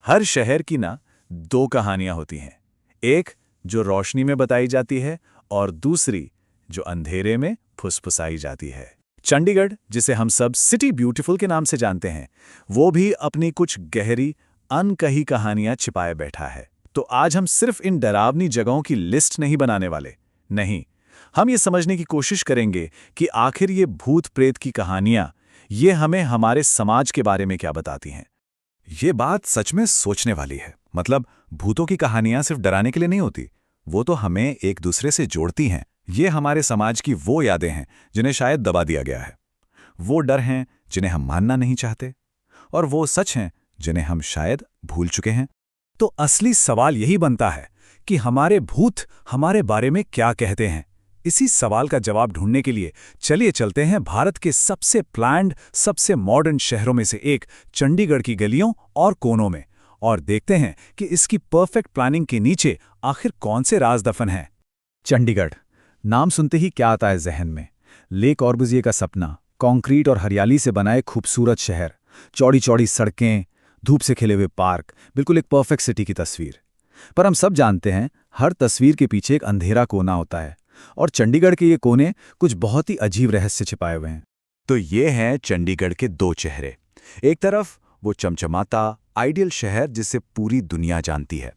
हर शहर की ना दो कहानियां होती हैं। एक जो रोशनी में बताई जाती है और दूसरी जो अंधेरे में फुसफुसाई जाती है। चंडीगढ़, जिसे हम सब सिटी ब्यूटीफुल के नाम से जानते हैं, वो भी अपनी कुछ गहरी अनकही कहानियां छिपाए बैठा है। तो आज हम सिर्फ इन डरावनी जगहों की लिस्ट नहीं बनाने वाले। नहीं, हम ये समझने की कोशिश करेंगे कि आखिर ये भूत प्रेत की कहानियां ये हमें हमारे समाज के बारे में क्या बताती हैं। ये बात सच में सोचने वाली है। मतलब भूतों की कहानियां सिर्फ डराने के लिए नहीं होती, वो तो हमें एक दूसरे से जोड़ती हैं। ये हमारे समाज की वो यादें हैं जिन्हें शायद दबा दिया गया है, वो डर हैं जिन्हें हम मानना नहीं चाहते, और वो सच हैं जिन्हें हम शायद भूल चुके हैं। तो असली सवाल यही बनता है कि हमारे भूत हमारे बारे में क्या कहते हैं। इसी सवाल का जवाब ढूंढने के लिए चलिए चलते हैं भारत के सबसे प्लान्ड, सबसे मॉडर्न शहरों में से एक चंडीगढ़ की गलियों और कोनों में, और देखते हैं कि इसकी परफेक्ट प्लानिंग के नीचे आखिर कौन से राज दफन हैं। चंडीगढ़ नाम सुनते ही क्या आता है जहन में? ले कॉर्बुज़िए का सपना, कंक्रीट और हरियाली से बनाए खूबसूरत शहर, चौड़ी चौड़ी सड़कें, धूप से खिले हुए पार्क, बिल्कुल एक परफेक्ट सिटी की तस्वीर। पर हम सब जानते हैं, हर तस्वीर के पीछे एक अंधेरा कोना होता है, और चंडीगढ़ के ये कोने कुछ बहुत ही अजीब रहस्य छिपाए हुए हैं। तो ये हैं चंडीगढ़ के दो चेहरे। एक तरफ वो चमचमाता आइडियल शहर जिसे पूरी दुनिया जानती है,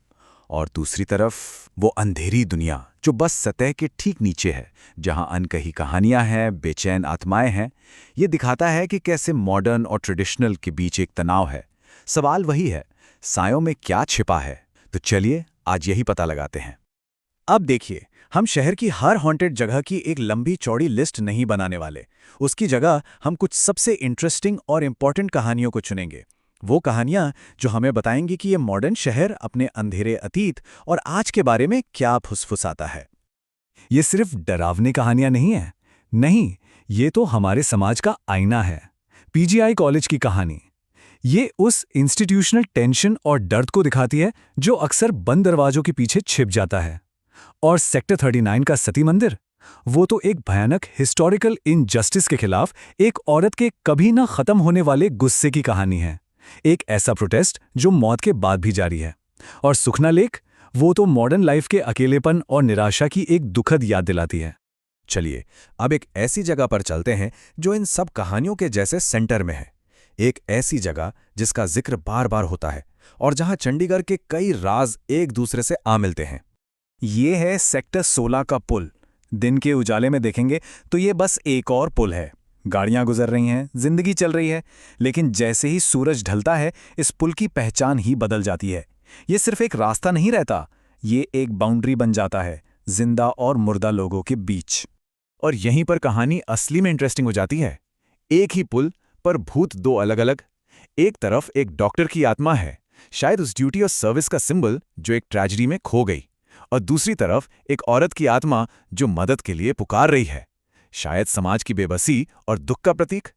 और दूसरी तरफ वो अंधेरी दुनिया जो बस सतह के ठीक नीचे है, जहां अनकही कहानियां हैं, बेचैन आत्माएं हैं। ये दिखाता है कि कैसे मॉडर्न और ट्रेडिशनल के बीच एक तनाव है। सवाल वही है, सायों में क्या छिपा है? तो चलिए आज यही पता लगाते हैं। अब देखिए, हम शहर की हर हॉन्टेड जगह की एक लंबी चौड़ी लिस्ट नहीं बनाने वाले। उसकी जगह हम कुछ सबसे इंटरेस्टिंग और इम्पॉर्टेंट कहानियों को चुनेंगे। वो कहानियां जो हमें बताएंगी कि ये मॉडर्न शहर अपने अंधेरे अतीत और आज के बारे में क्या फुसफुसाता है। ये सिर्फ डरावनी कहानियां नहीं है, नहीं, ये तो हमारे समाज का आईना है। पीजीआई कॉलेज की कहानी, ये उस इंस्टीट्यूशनल टेंशन और दर्द को दिखाती है जो अक्सर बंद दरवाजों के पीछे छिप जाता है। और सेक्टर 39 का सती मंदिर, वो तो एक भयानक हिस्टोरिकल इनजस्टिस के खिलाफ एक औरत के कभी ना खत्म होने वाले गुस्से की कहानी है। एक ऐसा प्रोटेस्ट जो मौत के बाद भी जारी है। और सुखना लेक, वो तो मॉडर्न लाइफ के अकेलेपन और निराशा की एक दुखद याद दिलाती है। चलिए अब एक ऐसी जगह पर चलते हैं जो इन सब कहानियों के जैसे सेंटर में है। एक ऐसी जगह जिसका जिक्र बार बार होता है और जहां चंडीगढ़ के कई राज एक दूसरे से आ मिलते हैं। ये है सेक्टर 16 का पुल। दिन के उजाले में देखेंगे तो ये बस एक और पुल है। गाड़ियां गुजर रही हैं, जिंदगी चल रही है, लेकिन जैसे ही सूरज ढलता है, इस पुल की पहचान ही बदल जाती है। ये सिर्फ एक रास्ता नहीं रहता, ये एक बाउंड्री बन जाता है, जिंदा और मुर्दा लोगों के बीच। और यहीं पर कहानी असली में इंटरेस्टिंग हो जाती है। एक ही पुल पर भूत दो अलग अलग। एक तरफ एक डॉक्टर की आत्मा है, शायद उस ड्यूटी और सर्विस का सिंबल जो एक ट्रेजेडी में खो गई, और दूसरी तरफ एक औरत की आत्मा जो मदद के लिए पुकार रही है, शायद समाज की बेबसी और दुख का प्रतीक।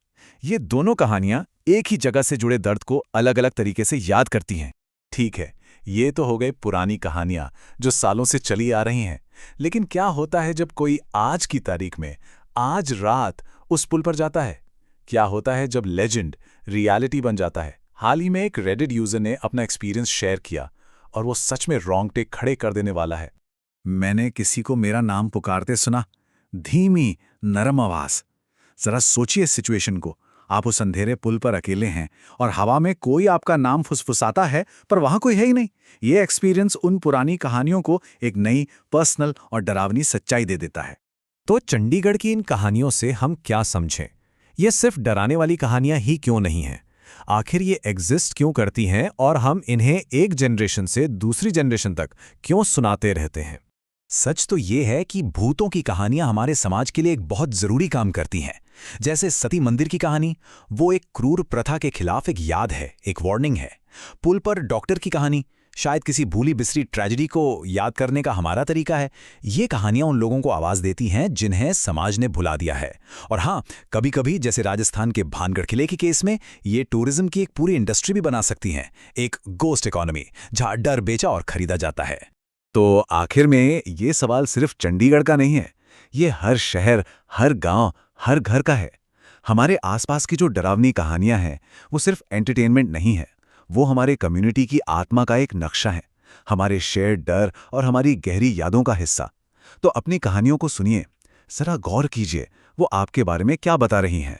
ये दोनों कहानियां एक ही जगह से जुड़े दर्द को अलग अलग तरीके से याद करती हैं। ठीक है, ये तो हो गई पुरानी कहानियां जो सालों से चली आ रही हैं, लेकिन क्या होता है जब कोई आज की तारीख में, आज रात उस पुल पर जाता है? क्या होता है जब लेजेंड रियलिटी बन जाता है? हाल ही में एक रेडिट यूजर ने अपना एक्सपीरियंस शेयर किया, और वो सच में रोंगटे खड़े कर देने वाला है। मैंने किसी को मेरा नाम पुकारते सुना, धीमी नरम आवाज। जरा सोचिए सिचुएशन को। आप उस अंधेरे पुल पर अकेले हैं और हवा में कोई आपका नाम फुसफुसाता है, पर वहां कोई है ही नहीं। ये एक्सपीरियंस उन पुरानी कहानियों को एक नई, पर्सनल और डरावनी सच्चाई दे देता है। तो चंडीगढ़ की इन कहानियों से हम क्या समझें? ये सिर्फ डराने वाली कहानियां ही क्यों नहीं हैं? आखिर ये एग्जिस्ट क्यों करती हैं और हम इन्हें एक जनरेशन से दूसरी जनरेशन तक क्यों सुनाते रहते हैं? सच तो ये है कि भूतों की कहानियां हमारे समाज के लिए एक बहुत जरूरी काम करती हैं। जैसे सती मंदिर की कहानी, वो एक क्रूर प्रथा के खिलाफ एक याद है, एक वार्निंग है। पुल पर डॉक्टर की कहानी शायद किसी भूली बिसरी ट्रेजेडी को याद करने का हमारा तरीका है। ये कहानियां उन लोगों को आवाज देती हैं जिन्हें समाज ने भुला दिया है। और हाँ, कभी कभी जैसे राजस्थान के भानगढ़ किले के केस में, ये टूरिज्म की एक पूरी इंडस्ट्री भी बना सकती हैं, एक गोस्ट इकोनॉमी जहां डर बेचा और खरीदा जाता है। तो आखिर में ये सवाल सिर्फ चंडीगढ़ का नहीं है, ये हर शहर, हर गांव, हर घर का है। हमारे आसपास की जो डरावनी कहानियां हैं, वो सिर्फ एंटरटेनमेंट नहीं है, वो हमारे कम्युनिटी की आत्मा का एक नक्शा है, हमारे शेयर्ड डर और हमारी गहरी यादों का हिस्सा। तो अपनी कहानियों को सुनिए, जरा गौर कीजिए वो आपके बारे में क्या बता रही हैं।